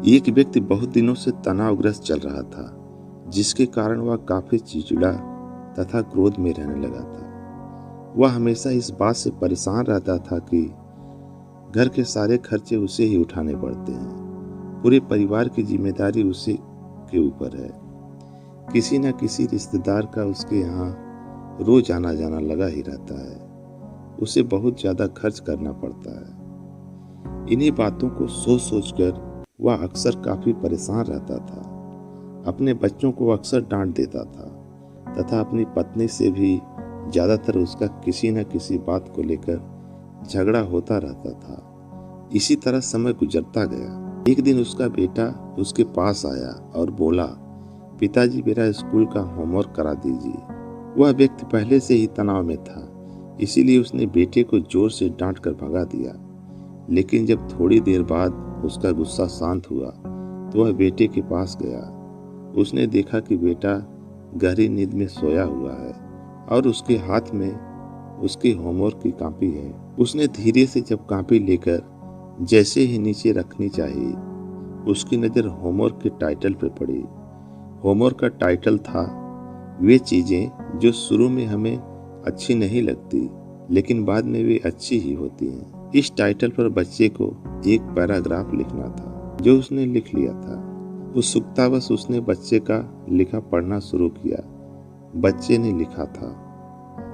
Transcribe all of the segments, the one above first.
एक व्यक्ति बहुत दिनों से तनावग्रस्त चल रहा था, जिसके कारण वह काफी चिड़चिड़ा तथा क्रोध में रहने लगा था। वह हमेशा इस बात से परेशान रहता था कि घर के सारे खर्चे उसे ही उठाने पड़ते हैं। पूरे परिवार की जिम्मेदारी उसे के ऊपर है। किसी न किसी रिश्तेदार का उसके यहाँ रोज आना जाना लगा ही रहता है। उसे बहुत ज्यादा खर्च करना पड़ता है। इन्हीं बातों को सोच सोचकर वह अक्सर काफी परेशान रहता था। अपने बच्चों को अक्सर डांट देता था तथा अपनी पत्नी से भी ज्यादातर उसका किसी न किसी बात को लेकर झगड़ा होता रहता था। इसी तरह समय गुजरता गया। एक दिन उसका बेटा उसके पास आया और बोला, पिताजी मेरा स्कूल का होमवर्क करा दीजिए। वह व्यक्ति पहले से ही तनाव में था, इसीलिए उसने बेटे को जोर से डांट कर भगा दिया। लेकिन जब थोड़ी देर बाद उसका गुस्सा शांत हुआ तो वह बेटे के पास गया। उसने देखा कि बेटा गहरी नींद में सोया हुआ है और उसके हाथ में उसके होमवर्क की कॉपी है। उसने धीरे से जब कॉपी लेकर जैसे ही नीचे रखनी चाहिए, उसकी नज़र होमवर्क के टाइटल पर पड़ी। होमवर्क का टाइटल था, वे चीज़ें जो शुरू में हमें अच्छी नहीं लगती लेकिन बाद में वे अच्छी ही होती हैं। इस टाइटल पर बच्चे को एक पैराग्राफ लिखना था, जो उसने लिख लिया था। उत्सुकतावश उसने बच्चे का लिखा पढ़ना शुरू किया। बच्चे ने लिखा था,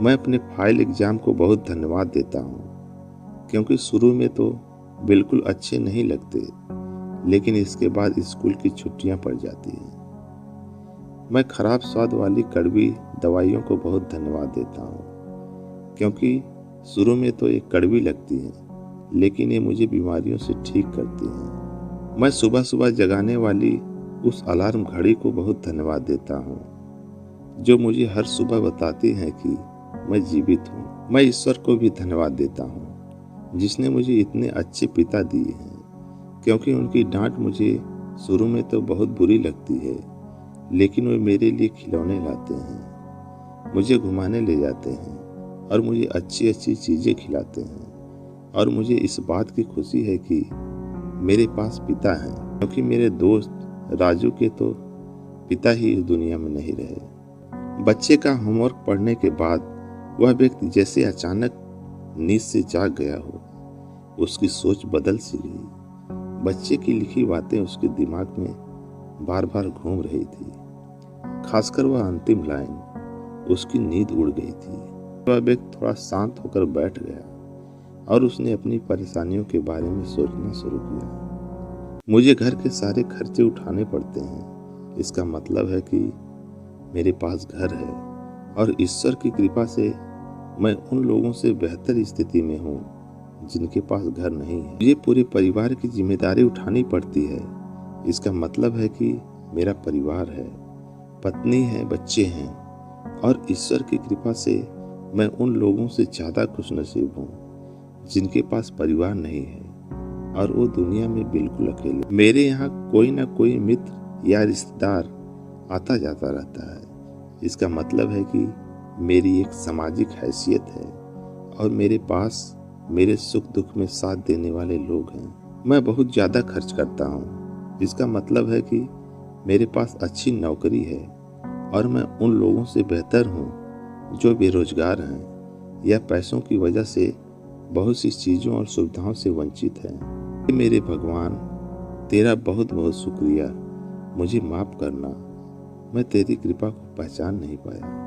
मैं अपने फाइल एग्जाम को बहुत धन्यवाद देता हूँ, क्योंकि शुरू में तो बिल्कुल अच्छे नहीं लगते, लेकिन इसके बाद स्कूल की छुट्टियां पड़ जाती हैं। मैं खराब स्वाद वाली कड़वी दवाइयों को बहुत धन्यवाद देता हूँ, क्योंकि शुरू में तो ये कड़वी लगती हैं, लेकिन ये मुझे बीमारियों से ठीक करती हैं। मैं सुबह सुबह जगाने वाली उस अलार्म घड़ी को बहुत धन्यवाद देता हूँ, जो मुझे हर सुबह बताती है कि मैं जीवित हूँ। मैं ईश्वर को भी धन्यवाद देता हूँ, जिसने मुझे इतने अच्छे पिता दिए हैं, क्योंकि उनकी डांट मुझे शुरू में तो बहुत बुरी लगती है, लेकिन वे मेरे लिए खिलौने लाते हैं, मुझे घुमाने ले जाते हैं और मुझे अच्छी अच्छी चीज़ें खिलाते हैं। और मुझे इस बात की खुशी है कि मेरे पास पिता हैं, क्योंकि मेरे दोस्त राजू के तो पिता ही इस दुनिया में नहीं रहे। बच्चे का होमवर्क पढ़ने के बाद वह व्यक्ति जैसे अचानक नींद से जाग गया हो। उसकी सोच बदल सी गई। बच्चे की लिखी बातें उसके दिमाग में बार बार घूम रही थी, खासकर वह अंतिम लाइन। उसकी नींद उड़ गई थी। वह व्यक्ति थोड़ा शांत होकर बैठ गया और उसने अपनी परेशानियों के बारे में सोचना शुरू किया। मुझे घर के सारे खर्चे उठाने पड़ते हैं, इसका मतलब है कि मेरे पास घर है और ईश्वर की कृपा से मैं उन लोगों से बेहतर स्थिति में हूँ जिनके पास घर नहीं है। मुझे पूरे परिवार की जिम्मेदारी उठानी पड़ती है, इसका मतलब है कि मेरा परिवार है, पत्नी है, बच्चे हैं और ईश्वर की कृपा से मैं उन लोगों से ज़्यादा खुशनसीब हूँ जिनके पास परिवार नहीं है और वो दुनिया में बिल्कुल अकेले। मेरे यहाँ कोई ना कोई मित्र या रिश्तेदार आता जाता रहता है। इसका मतलब है कि मेरी एक सामाजिक हैसियत है और मेरे पास मेरे सुख दुख में साथ देने वाले लोग हैं। मैं बहुत ज़्यादा खर्च करता हूँ, इसका मतलब है कि मेरे पास अच्छी नौकरी है और मैं उन लोगों से बेहतर हूँ जो बेरोजगार हैं या पैसों की वजह से बहुत सी चीज़ों और सुविधाओं से वंचित हैं। मेरे भगवान, तेरा बहुत बहुत शुक्रिया। मुझे माफ़ करना, मैं तेरी कृपा को पहचान नहीं पाया।